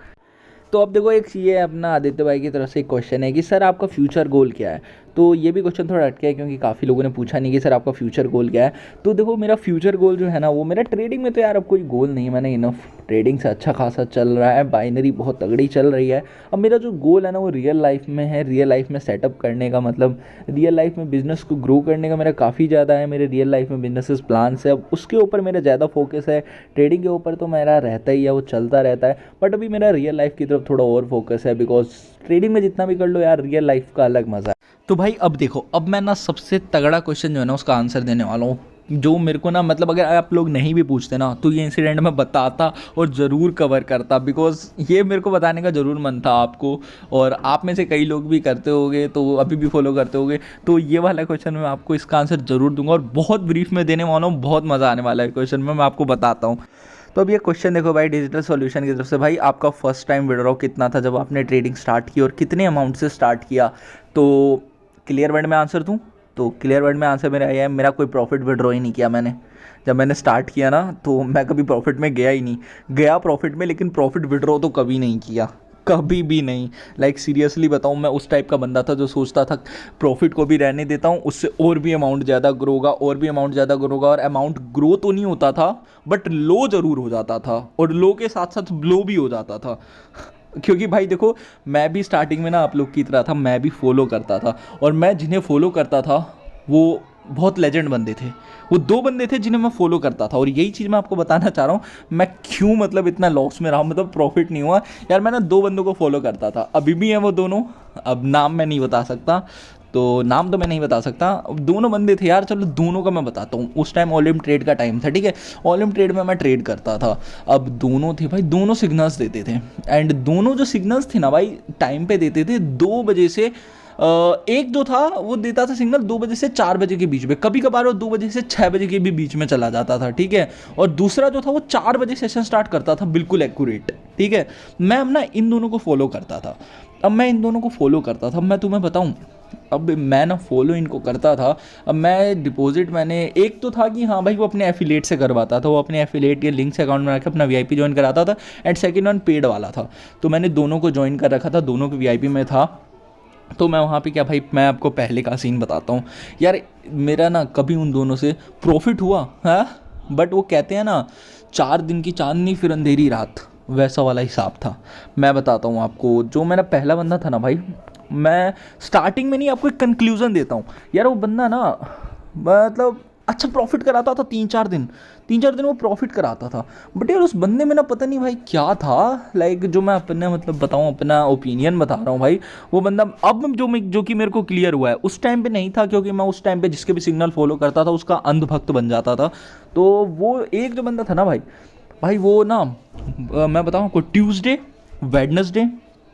तो अब देखो, एक ये अपना आदित्य भाई की तरफ से एक क्वेश्चन है कि सर आपका फ्यूचर गोल क्या है? तो ये भी क्वेश्चन थोड़ा अटका है, क्योंकि काफ़ी लोगों ने पूछा नहीं कि सर आपका फ्यूचर गोल क्या है। तो देखो, मेरा फ्यूचर गोल जो है ना, वो मेरा ट्रेडिंग में तो यार अब कोई गोल नहीं है, मैंने इनफ ट्रेडिंग से अच्छा खासा चल रहा है, बाइनरी बहुत तगड़ी चल रही है। अब मेरा जो गोल है ना, वो रियल लाइफ में है, रियल लाइफ में सेटअप करने का, मतलब रियल लाइफ में बिजनेस को ग्रो करने का मेरा काफ़ी ज़्यादा है। मेरे रियल लाइफ में बिजनेसेस प्लान्स है, अब उसके ऊपर मेरा ज़्यादा फोकस है। ट्रेडिंग के ऊपर तो मेरा रहता ही है, वो चलता रहता है, बट अभी मेरा रियल लाइफ की तरफ थोड़ा और फोकस है। बिकॉज ट्रेडिंग में जितना भी कर लो यार, रियल लाइफ का अलग मज़ा है। तो भाई अब देखो, अब मैं ना सबसे तगड़ा क्वेश्चन जो है ना, उसका आंसर देने वाला हूँ, जो मेरे को ना, मतलब अगर आप लोग नहीं भी पूछते ना, तो ये इंसिडेंट मैं बताता और ज़रूर कवर करता, बिकॉज ये मेरे को बताने का ज़रूर मन था आपको, और आप में से कई लोग भी करते होगे, तो अभी भी फॉलो करते होगे। तो ये वाला क्वेश्चन मैं आपको इसका आंसर ज़रूर दूंगा, और बहुत ब्रीफ में देने वाला हूँ, बहुत मज़ा आने वाला है क्वेश्चन में, मैं आपको बताता हूँ। तो अब ये क्वेश्चन देखो भाई, डिजिटल सॉल्यूशन की तरफ से, भाई आपका फर्स्ट टाइम विड्रॉ कितना था जब आपने ट्रेडिंग स्टार्ट की, और कितने अमाउंट से स्टार्ट किया? तो क्लियर वर्ड में आंसर दूँ? तो क्लियर वर्ड में आंसर मेरा ये है, मेरा कोई प्रॉफिट विड्रॉ ही नहीं किया मैंने। जब मैंने स्टार्ट किया ना, तो मैं कभी प्रॉफिट में गया ही नहीं, गया प्रॉफिट में, लेकिन प्रॉफिट विड्रॉ तो कभी नहीं किया, कभी भी नहीं। लाइक सीरियसली बताऊँ, मैं उस टाइप का बंदा था जो सोचता था प्रॉफिट को भी रहने देता हूँ, उससे और भी अमाउंट ज़्यादा ग्रो होगा, और भी अमाउंट ज़्यादा ग्रो होगा, और अमाउंट ग्रो तो नहीं होता था, बट लो ज़रूर हो जाता था, और लो के साथ साथ लो भी हो जाता था। क्योंकि भाई देखो, मैं भी स्टार्टिंग में ना आप लोग की तरह था, मैं भी फॉलो करता था, और मैं जिन्हें फॉलो करता था वो बहुत लेजेंड बंदे थे। वो 2 बंदे थे जिन्हें मैं फॉलो करता था, और यही चीज़ मैं आपको बताना चाह रहा हूँ मैं क्यों मतलब इतना लॉस में रहा, मतलब प्रॉफिट नहीं हुआ यार। मैं ना 2 बंदों को फॉलो करता था, अभी भी हैं वो दोनों। अब नाम मैं नहीं बता सकता, तो नाम तो मैं नहीं बता सकता। दोनों बंदे थे यार, चलो दोनों का मैं बताता हूँ। उस टाइम ओलिम ट्रेड का टाइम था, ठीक है, ओलिम ट्रेड में मैं ट्रेड करता था। अब दोनों थे भाई, दोनों सिग्नल्स देते थे, एंड दोनों जो सिग्नल्स थे ना भाई टाइम पे देते थे। 2 बजे से एक जो था वो देता था सिग्नल 2 बजे से 4 बजे के बीच में, कभी कभार वो 2 बजे से 6 बजे के भी बीच में चला जाता था, ठीक है। और दूसरा जो था वो 4 बजे सेशन स्टार्ट करता था, बिल्कुल एक्यूरेट, ठीक है। मैं अब ना इन दोनों को फॉलो करता था। अब मैं इन दोनों को फॉलो करता था, मैं तुम्हें बताऊं, अब मैं ना फॉलो इनको करता था। अब मैं डिपॉजिट, मैंने एक तो था कि हाँ भाई वो अपने एफिलिएट से करवाता था, वो अपने एफिलिएट के लिंक से अकाउंट बना के अपना वीआईपी ज्वाइन कराता था, एंड सेकंड वन पेड वाला था। तो मैंने दोनों को ज्वाइन कर रखा था, दोनों के वीआईपी में था। तो मैं वहाँ पे क्या भाई, मैं आपको पहले का सीन बताता हूँ यार। मेरा ना कभी उन दोनों से प्रॉफिट हुआ है, बट वो कहते हैं ना 4 दिन की चांदनी फिर अंधेरी रात, वैसा वाला हिसाब था। मैं बताता हूँ आपको, जो मेरा पहला बंदा था ना भाई, मैं स्टार्टिंग में नहीं, आपको एक कंक्लूजन देता हूँ यार। वो बंदा ना मतलब अच्छा प्रॉफिट कराता था, 3-4 दिन वो प्रॉफिट कराता था। बट यार उस बंदे में ना पता नहीं भाई क्या था, लाइक जो मैं अपने मतलब बताऊँ, अपना ओपिनियन बता रहा हूँ भाई। वो बंदा अब जो कि मेरे को क्लियर हुआ है, उस टाइम पे नहीं था, क्योंकि मैं उस टाइम पे जिसके भी सिग्नल फॉलो करता था उसका अंधभक्त बन जाता था। तो वो एक जो बंदा था ना भाई, वो ना मैं बताऊँ आपको, ट्यूसडे, वेडनेसडे,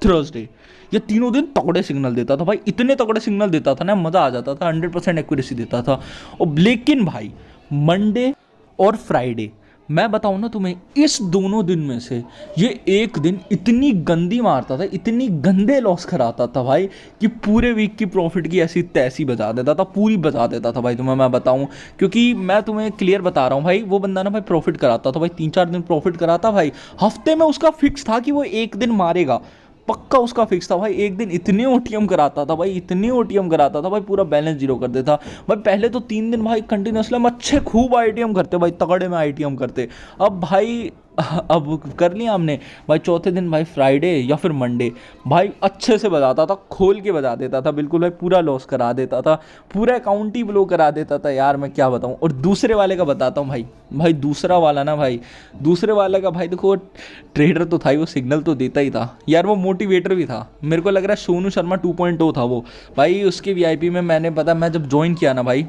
थर्सडे, ये तीनों दिन तगड़े सिग्नल देता था भाई। इतने तगड़े सिग्नल देता था ना, मज़ा आ जाता था, 100% एक्यूरेसी देता था। और लेकिन भाई मंडे और फ्राइडे, मैं बताऊँ ना तुम्हें, इस दोनों दिन में से ये एक दिन इतनी गंदी मारता था, इतनी गंदे लॉस कराता था भाई, कि पूरे वीक की प्रॉफिट की ऐसी तैसी बजा देता था, पूरी बजा देता था भाई। तुम्हें मैं बताऊँ, क्योंकि मैं तुम्हें क्लियर बता रहा हूँ भाई, वो बंदा ना भाई प्रॉफिट कराता था भाई, 3-4 दिन प्रॉफिट कराता भाई। हफ्ते में उसका फिक्स था कि वो एक दिन मारेगा, पक्का उसका फिक्स था भाई। एक दिन इतने ओटीएम कराता था भाई, इतने ओटीएम कराता था भाई, पूरा बैलेंस जीरो कर देता भाई। पहले तो 3 दिन भाई कंटिन्यूसली हम अच्छे खूब आईटीएम करते भाई, तगड़े में आईटीएम करते। अब भाई अब कर लिया हमने भाई, चौथे दिन भाई फ्राइडे या फिर मंडे भाई अच्छे से बजाता था, खोल के बजा देता था बिल्कुल भाई, पूरा लॉस करा देता था, पूरा अकाउंट ही ब्लो करा देता था यार, मैं क्या बताऊं। और दूसरे वाले का बताता हूँ भाई दूसरा वाला ना भाई, दूसरे वाले का भाई देखो, ट्रेडर तो था ही, वो सिग्नल तो देता ही था यार, वो मोटिवेटर भी था। मेरे को लग रहा है सोनू शर्मा 2.0 था वो भाई। उसके वीआईपी में मैंने पता, मैं जब ज्वाइन किया ना भाई,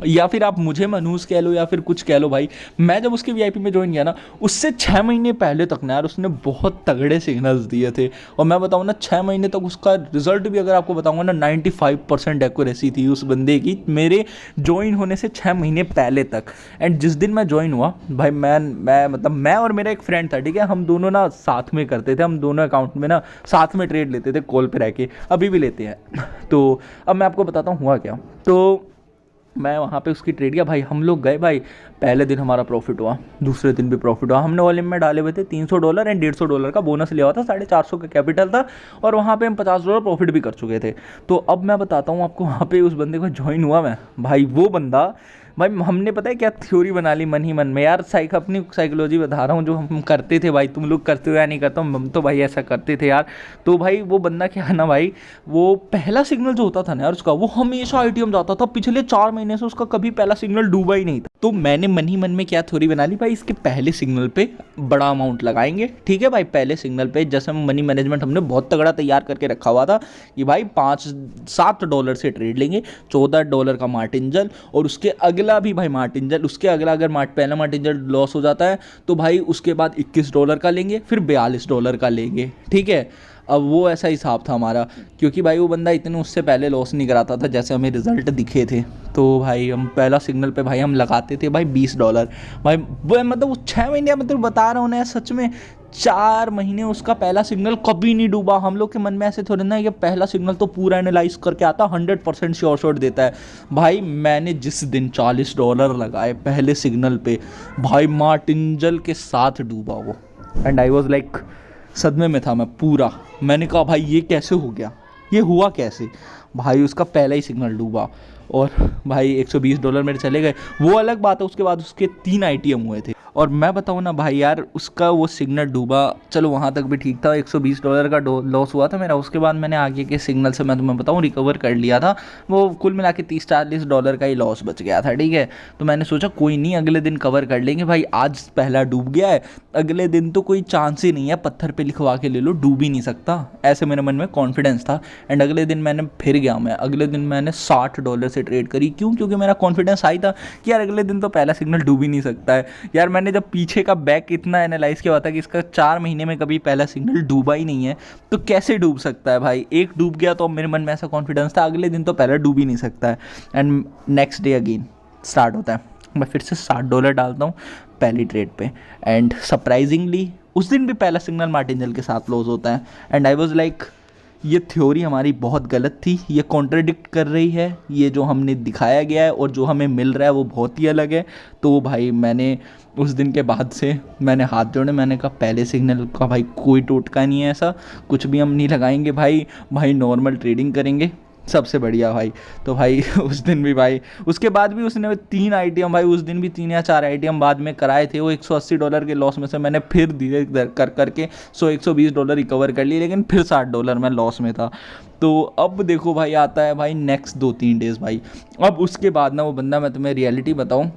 या फिर आप मुझे मनहूस कह लो या फिर कुछ कह लो भाई, मैं जब उसके वीआईपी में ज्वाइन किया ना, उससे 6 महीने पहले तक ना यार उसने बहुत तगड़े सिग्नल्स दिए थे। और मैं बताऊँ ना, 6 महीने तक उसका रिजल्ट भी अगर आपको बताऊँगा ना, 95% एक्यूरेसी थी उस बंदे की, मेरे ज्वाइन होने से 6 महीने पहले तक। एंड जिस दिन मैं ज्वाइन हुआ भाई, मैं मतलब मैं और मेरा एक फ्रेंड था, ठीक है, हम दोनों ना साथ में करते थे, हम दोनों अकाउंट में ना साथ में ट्रेड लेते थे, कॉल पे रह के, अभी भी लेते हैं। तो अब मैं आपको बताता हूँ हुआ क्या। तो मैं वहाँ पे उसकी ट्रेड किया भाई, हम लोग गए भाई, पहले दिन हमारा प्रॉफिट हुआ, दूसरे दिन भी प्रॉफिट हुआ। हमने वॉल्यूम में डाले हुए थे $300 एंड $150 का बोनस लिया हुआ था, 450 का कैपिटल था, और वहाँ पे हम $50 प्रॉफिट भी कर चुके थे। तो अब मैं बताता हूँ आपको, वहाँ पे उस बंदे को ज्वाइन हुआ मैं भाई, वो बंदा भाई, हमने पता है क्या थ्योरी बना ली मन ही मन में यार, अपनी साइकोलॉजी बता रहा हूँ जो हम करते थे भाई, तुम लोग करते हो या नहीं करता हूँ, हम तो भाई ऐसा करते थे यार। तो भाई वो बंदा क्या है ना भाई, वो पहला सिग्नल जो होता था ना यार उसका, वो हमेशा आईटीएम जाता था, पिछले 4 महीने से उसका कभी पहला सिग्नल डूबा ही नहीं था। तो मैंने मन ही मन में क्या थ्योरी बना ली भाई, इसके पहले सिग्नल पे बड़ा अमाउंट लगाएंगे, ठीक है भाई। पहले सिग्नल पे जैसे मनी मैनेजमेंट हमने बहुत तगड़ा तैयार करके रखा हुआ था कि भाई $5-7 से ट्रेड लेंगे, $14 का मार्टिंजल, और उसके अगला भी भाई मार्टिंजल, उसके अगला अगर पहला मार्टिंजल लॉस हो जाता है तो भाई उसके बाद $21 का लेंगे, फिर $42 का लेंगे, ठीक है। अब वो ऐसा हिसाब था हमारा, क्योंकि भाई वो बंदा इतने उससे पहले लॉस नहीं कराता था जैसे हमें रिजल्ट दिखे थे। तो भाई हम पहला सिग्नल पे भाई हम लगाते थे भाई $20 भाई, मतलब वो 6 महीने, मतलब बता रहा हूँ ना सच में, 4 महीने उसका पहला सिग्नल कभी नहीं डूबा। हम लोग के मन में ऐसे थोड़े ना, ये पहला सिग्नल तो पूरा एनालाइज करके आता, 100% श्योर शॉट देता है भाई। मैंने जिस दिन $40 लगाए पहले सिग्नल पे भाई, मार्टिंजल के साथ डूबा वो, एंड आई वॉज लाइक, सदमे में था मैं पूरा। मैंने कहा भाई ये कैसे हो गया, ये हुआ कैसे भाई, उसका पहला ही सिग्नल डूबा। और भाई $120 मेरे चले गए, वो अलग बात है। उसके बाद उसके 3 ITM हुए थे, और मैं बताऊँ ना भाई यार, उसका वो सिग्नल डूबा, चलो वहाँ तक भी ठीक था, $120 का लॉस हुआ था मेरा। उसके बाद मैंने आगे के सिग्नल से मैं तुम्हें बताऊँ रिकवर कर लिया था, वो कुल मिला के $30-40 का ही लॉस बच गया था, ठीक है। तो मैंने सोचा कोई नहीं, अगले दिन कवर कर लेंगे भाई, आज पहला डूब गया है, अगले दिन तो कोई चांस ही नहीं है, पत्थर पे लिखवा के ले लो, डूब ही नहीं सकता, ऐसे मेरे मन में कॉन्फिडेंस था। एंड अगले दिन मैंने फिर गया, मैं अगले दिन मैंने $60 से ट्रेड करी। क्यों? क्योंकि मेरा कॉन्फिडेंस हाई था कि यार अगले दिन तो पहला सिग्नल डूब ही नहीं सकता है। यार मैंने जब पीछे का बैक इतना एनालाइज किया था कि इसका 4 महीने में कभी पहला सिग्नल डूबा ही नहीं है, तो कैसे डूब सकता है भाई। एक डूब गया तो मेरे मन में ऐसा कॉन्फिडेंस था अगले दिन तो पहला डूब ही नहीं सकता है। And next day again start होता है, मैं फिर से $60 डालता हूँ पहली ट्रेड पे, एंड सरप्राइजिंगली उस दिन भी पहला सिग्नल मार्टिंजल के साथ क्लोज होता है। एंड आई वाज लाइक ये थ्योरी हमारी बहुत गलत थी, ये कॉन्ट्रडिक्ट कर रही है, ये जो हमने दिखाया गया है और जो हमें मिल रहा है वो बहुत ही अलग है। तो भाई मैंने उस दिन के बाद से मैंने हाथ जोड़े, मैंने कहा पहले सिग्नल का भाई कोई टोटका नहीं है, ऐसा कुछ भी हम नहीं लगाएंगे भाई नॉर्मल ट्रेडिंग करेंगे, सबसे बढ़िया भाई। तो भाई उस दिन भी भाई, उसके बाद भी उसने 3 ITM भाई उस दिन भी 3 या 4 ITM बाद में कराए थे। वो $180 के लॉस में से मैंने फिर धीरे कर करके $120 रिकवर कर लिए, लेकिन फिर $60 मैं लॉस में था। तो अब देखो भाई आता है भाई नेक्स्ट 2-3 डेज़ भाई। अब उसके बाद ना वो बंदा, मैं तुम्हें रियलिटी बताऊँ,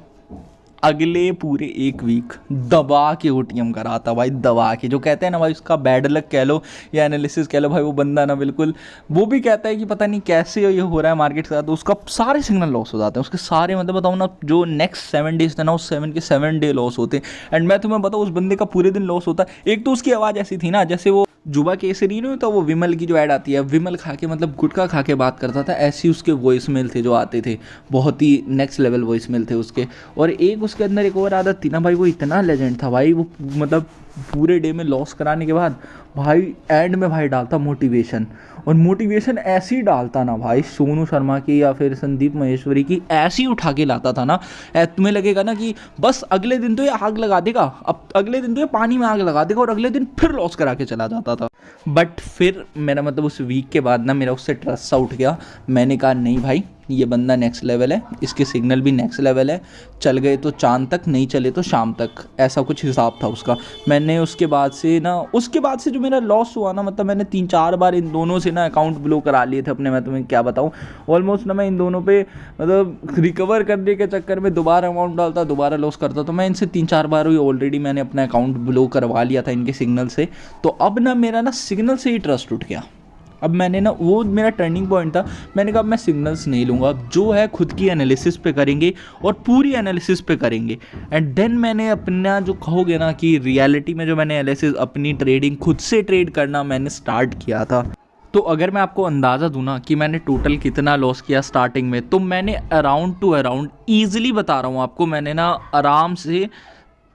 अगले पूरे 1 वीक दबा के OTM करा था भाई, दबा के, जो कहते हैं ना भाई उसका बैड लक कह लो या एनालिसिस कह लो भाई, वो बंदा ना बिल्कुल, वो भी कहता है कि पता नहीं कैसे ये हो रहा है मार्केट के साथ, तो उसका सारे सिग्नल लॉस हो जाते हैं, उसके सारे, मतलब बताऊँ ना, जो नेक्स्ट 7 डेज थे ना, उस 7 के 7 डे लॉस होते हैं। एंड मैं तुम्हें बताऊँ उस बंदे का पूरे दिन लॉस होता है। एक तो उसकी आवाज़ ऐसी थी ना, जैसे वो जुबा केसरी नहीं होता, वो विमल की जो ऐड आती है, विमल खा के मतलब गुटखा खा के बात करता था, ऐसे ही उसके वॉइस मेल थे जो आते थे, बहुत ही नेक्स्ट लेवल वॉइस मेल थे उसके। और एक उसके अंदर एक और आदत थी ना भाई, वो इतना लेजेंड था भाई, वो मतलब पूरे डे में लॉस कराने के बाद भाई एंड में भाई डालता मोटिवेशन, और मोटिवेशन ऐसी डालता ना भाई, सोनू शर्मा की या फिर संदीप महेश्वरी की ऐसी उठा के लाता था ना, तुम्हें लगेगा ना कि बस अगले दिन तो ये आग लगा देगा, अब अगले दिन तो ये पानी में आग लगा देगा, और अगले दिन फिर लॉस करा के चला जाता था। बट फिर मेरा मतलब उस वीक के बाद ना मेरा उससे ट्रस्ट सा उठ गया, मैंने कहा नहीं भाई ये बंदा नेक्स्ट लेवल है, इसके सिग्नल भी नेक्स्ट लेवल है, चल गए तो चांद तक, नहीं चले तो शाम तक, ऐसा कुछ हिसाब था उसका। मैंने उसके बाद से जो मेरा लॉस हुआ ना, मतलब मैंने 3-4 बार इन दोनों से ना अकाउंट ब्लॉक करा लिए थे अपने, मैं तुम्हें क्या बताऊं, ऑलमोस्ट ना मैं इन दोनों पे मतलब रिकवर करने के चक्कर में दोबारा अमाउंट डालता, दोबारा लॉस करता, तो मैं इनसे 3-4 बार हुई ऑलरेडी मैंने अपना अकाउंट ब्लॉक करवा लिया था इनके सिग्नल से। तो अब ना मेरा ना सिग्नल से ही ट्रस्ट उठ गया। अब मैंने ना, वो मेरा टर्निंग पॉइंट था, मैंने कहा अब मैं सिग्नल्स नहीं लूँगा, अब जो है खुद की एनालिसिस पे करेंगे और पूरी एनालिसिस पे करेंगे। एंड देन मैंने अपना जो कहोगे ना कि रियलिटी में जो मैंने एनालिसिस, अपनी ट्रेडिंग खुद से ट्रेड करना मैंने स्टार्ट किया था। तो अगर मैं आपको अंदाज़ा दूँ ना कि मैंने टोटल कितना लॉस किया स्टार्टिंग में, तो मैंने अराउंड ईजिली बता रहा हूँ आपको, मैंने ना आराम से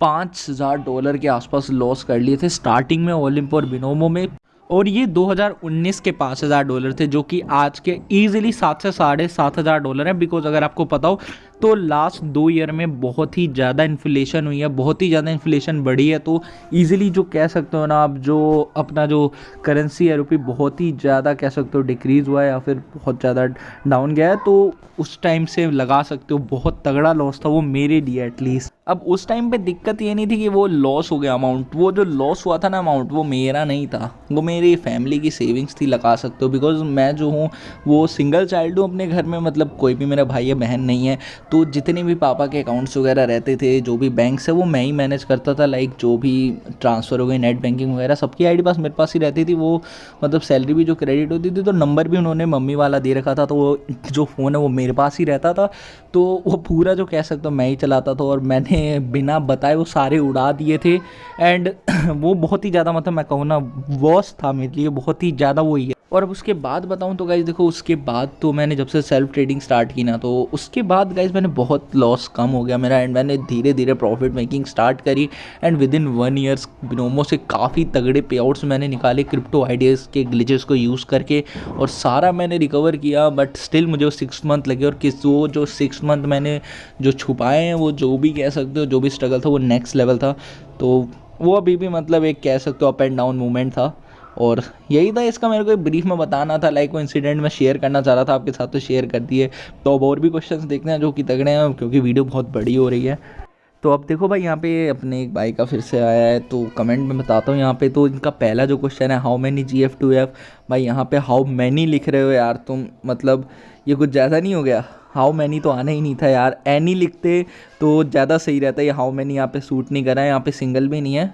$5000 के आसपास लॉस कर लिए थे स्टार्टिंग में ओलिम्प और बिनोमो में। और ये 2019 के $5000 थे, जो कि आज के ईजिली $7,000 से $7,500 है। बिकॉज अगर आपको पता हो तो लास्ट 2 ईयर में बहुत ही ज़्यादा इन्फ्लेशन हुई है, बहुत ही ज़्यादा इन्फ्लेशन बढ़ी है, तो ईजिली जो कह सकते हो ना आप, जो अपना जो करेंसी है रुपये बहुत ही ज़्यादा कह सकते हो डिक्रीज़ हुआ है या फिर बहुत ज़्यादा डाउन गया है। तो उस टाइम से लगा सकते हो बहुत तगड़ा लॉस था वो मेरे लिए एटलीस्ट। अब उस टाइम पे दिक्कत ये नहीं थी कि वो लॉस हो गया अमाउंट, वो जो लॉस हुआ था ना अमाउंट, वो मेरा नहीं था, वो मेरी फैमिली की सेविंग्स थी, लगा सकते हो। बिकॉज मैं जो हूँ वो सिंगल चाइल्ड हूँ अपने घर में, मतलब कोई भी मेरा भाई या बहन नहीं है, तो जितने भी पापा के अकाउंट्स वगैरह रहते थे, जो भी बैंक्स है वो मैं ही मैनेज करता था। लाइक जो भी ट्रांसफ़र हो गई, नेट बैंकिंग वगैरह, सबकी आईडी पास मेरे पास ही रहती थी। वो मतलब सैलरी भी जो क्रेडिट होती थी तो नंबर भी उन्होंने मम्मी वाला दे रखा था, तो वो जो फ़ोन है वो मेरे पास ही रहता था। तो वो पूरा जो कह सकता हूँ मैं ही चलाता था, और मैंने बिना बताए वो सारे उड़ा दिए थे। एंड वो बहुत ही ज़्यादा, मतलब मैं कहूँ ना, वर्स्ट था मेरे लिए, बहुत ही ज़्यादा वो ही है। और अब उसके बाद बताऊं तो गाइज़ देखो, उसके बाद तो मैंने जब से सेल्फ ट्रेडिंग स्टार्ट की ना, तो उसके बाद गाइज़ मैंने बहुत लॉस कम हो गया मेरा, एंड मैंने धीरे धीरे प्रॉफिट मेकिंग स्टार्ट करी। And with in 1 year Binomo से काफ़ी तगड़े पे आउट्स मैंने निकाले क्रिप्टो आइडियाज़ के ग्लिचेस को यूज़ करके, और सारा मैंने रिकवर किया। बट स्टिल मुझे वो 6 मंथ लगे, और वो जो 6 मंथ मैंने जो छुपाए हैं, वो जो भी कह सकते हो, जो भी स्ट्रगल था वो नेक्स्ट लेवल था। तो वो अभी भी मतलब एक कह सकते हो अप एंड डाउन मूवमेंट था। और यही था इसका, मेरे को ब्रीफ में बताना था, लाइक वो इंसिडेंट में शेयर करना चाह रहा था आपके साथ, तो शेयर कर दिए। तो अब और भी क्वेश्चंस देखते हैं जो कि तगड़े हैं, क्योंकि वीडियो बहुत बड़ी हो रही है। तो अब देखो भाई, यहाँ पे अपने एक भाई का फिर से आया है, तो कमेंट में बताता हूँ यहाँ पे। तो इनका पहला जो क्वेश्चन है, हाउ मैनी GF2F। भाई यहाँ पे हाउ मैनी लिख रहे हो यार तुम, मतलब ये कुछ ज़्यादा नहीं हो गया? हाउ मैनी तो आना ही नहीं था यार, एनी लिखते तो ज़्यादा सही रहता है। ये हाउ मैनी यहाँ पे सूट नहीं कर रहा है, यहाँ पे सिंगल भी नहीं है।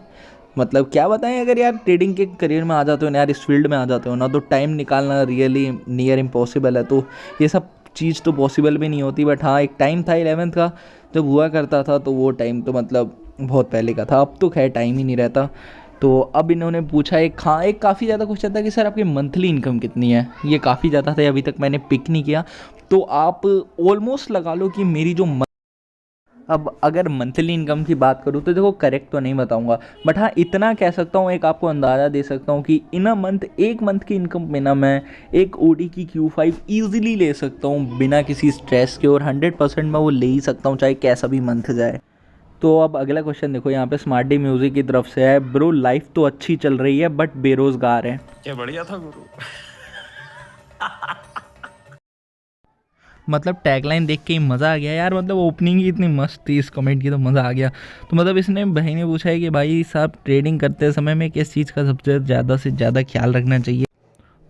मतलब क्या बताएं, अगर यार ट्रेडिंग के करियर में आ जाते हो ना यार, इस फील्ड में आ जाते हो ना, तो टाइम निकालना रियली नियर इम्पॉसिबल है। तो ये सब चीज़ तो पॉसिबल भी नहीं होती, बट हाँ एक टाइम था 11th का जब हुआ करता था, तो वो टाइम तो मतलब बहुत पहले का था। अब तो खैर टाइम ही नहीं रहता। तो अब इन्होंने पूछा एक, हाँ एक काफ़ी ज़्यादा क्वेश्चन था कि सर आपकी मंथली इनकम कितनी है। ये काफ़ी ज़्यादा था, अभी तक मैंने पिक नहीं किया। तो आप ऑलमोस्ट लगा लो कि मेरी जो अब अगर मंथली इनकम की बात करूँ तो देखो करेक्ट तो नहीं बताऊंगा, बट हाँ इतना कह सकता हूँ, एक आपको अंदाज़ा दे सकता हूँ कि इन अ मंथ, एक मंथ की इनकम में ना मैं एक OD की Q5 ईजिली ले सकता हूँ बिना किसी स्ट्रेस के, और 100% मैं वो ले ही सकता हूँ चाहे कैसा भी मंथ जाए। तो अब अगला क्वेश्चन देखो, यहाँ पे स्मार्ट डी म्यूजिक की तरफ से है, ब्रो लाइफ तो अच्छी चल रही है बट बेरोजगार है। क्या बढ़िया था गुरु। मतलब टैगलाइन देख के ही मज़ा आ गया यार, मतलब ओपनिंग ही इतनी मस्त थी इस कमेंट की, तो मज़ा आ गया। तो मतलब इसने भाई ने पूछा है कि भाई साहब ट्रेडिंग करते समय में किस चीज़ का सबसे ज़्यादा से ज़्यादा ख्याल रखना चाहिए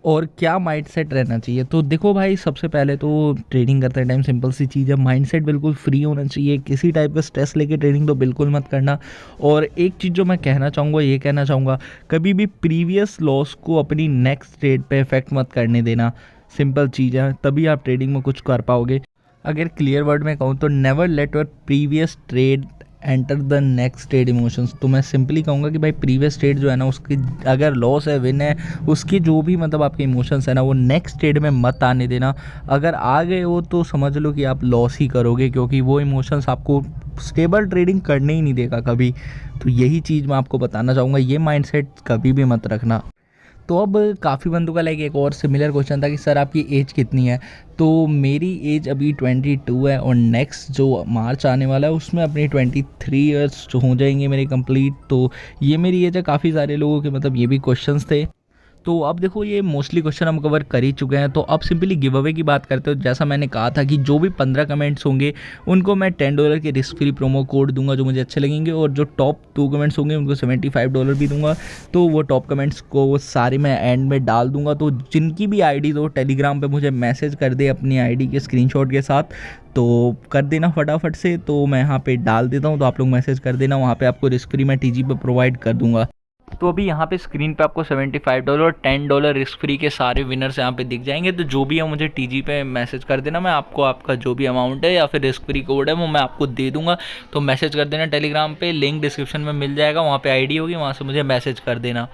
और क्या माइंडसेट रहना चाहिए। तो देखो भाई, सबसे पहले तो ट्रेडिंग करते टाइम सिंपल सी चीज़ है, माइंडसेट बिल्कुल फ्री होना चाहिए। किसी टाइप का स्ट्रेस लेके ट्रेडिंग तो बिल्कुल मत करना। और एक चीज़ जो मैं कहना चाहूँगा, ये कहना चाहूँगा, कभी भी प्रीवियस लॉस को अपनी नेक्स्ट ट्रेड पे इफेक्ट मत करने देना। सिंपल चीज़ है, तभी आप ट्रेडिंग में कुछ कर पाओगे। अगर क्लियर वर्ड में कहूँ तो never let your previous trade enter the next trade emotions. तो मैं सिंपली कहूँगा कि भाई प्रीवियस ट्रेड जो है ना, उसकी अगर लॉस है विन है, उसकी जो भी मतलब आपके इमोशंस है ना, वो नेक्स्ट ट्रेड में मत आने देना। अगर आ गए हो तो समझ लो कि आप लॉस ही करोगे, क्योंकि वो इमोशंस आपको स्टेबल ट्रेडिंग करने ही नहीं देगा कभी। तो यही चीज़ मैं आपको बताना चाहूँगा, ये माइंडसेट कभी भी मत रखना। तो अब काफ़ी बंदों का लाइक एक और सिमिलर क्वेश्चन था कि सर आपकी एज कितनी है। तो मेरी एज अभी 22 है, और नेक्स्ट जो मार्च आने वाला है उसमें अपनी 23 ईयर्स जो हो जाएंगे मेरे कंप्लीट। तो ये मेरी एज है। काफ़ी सारे लोगों के मतलब ये भी क्वेश्चंस थे। तो अब देखो, ये मोस्टली क्वेश्चन हम कवर कर ही चुके हैं। तो अब सिंपली गिव अवे की बात करते हो। जैसा मैंने कहा था कि जो भी 15 कमेंट्स होंगे उनको मैं $10 के रिस्क फ्री प्रोमो कोड दूंगा जो मुझे अच्छे लगेंगे, और जो टॉप 2 कमेंट्स होंगे उनको $75 भी दूंगा। तो वो टॉप कमेंट्स को वो सारे मैं एंड में डाल दूंगा। तो जिनकी भी आईडी हो टेलीग्राम पे मुझे मैसेज कर दे अपनी आईडी के स्क्रीनशॉट के साथ, तो कर देना फटाफट से। तो मैं यहाँ पे डाल देता हूँ, तो आप लोग मैसेज कर देना, वहाँ पे आपको रिस्क फ्री मैं TG पे प्रोवाइड कर दूंगा। तो अभी यहाँ पे स्क्रीन पे आपको $75 और $10 रिस्क फ्री के सारे विनर्स यहाँ पे दिख जाएंगे। तो जो भी है मुझे TG पे मैसेज कर देना, मैं आपको आपका जो भी अमाउंट है या फिर रिस्क फ्री कोड है वो मैं आपको दे दूंगा। तो मैसेज कर देना टेलीग्राम पे, लिंक डिस्क्रिप्शन में मिल जाएगा, वहाँ पे आईडी होगी, वहाँ से मुझे मैसेज कर देना।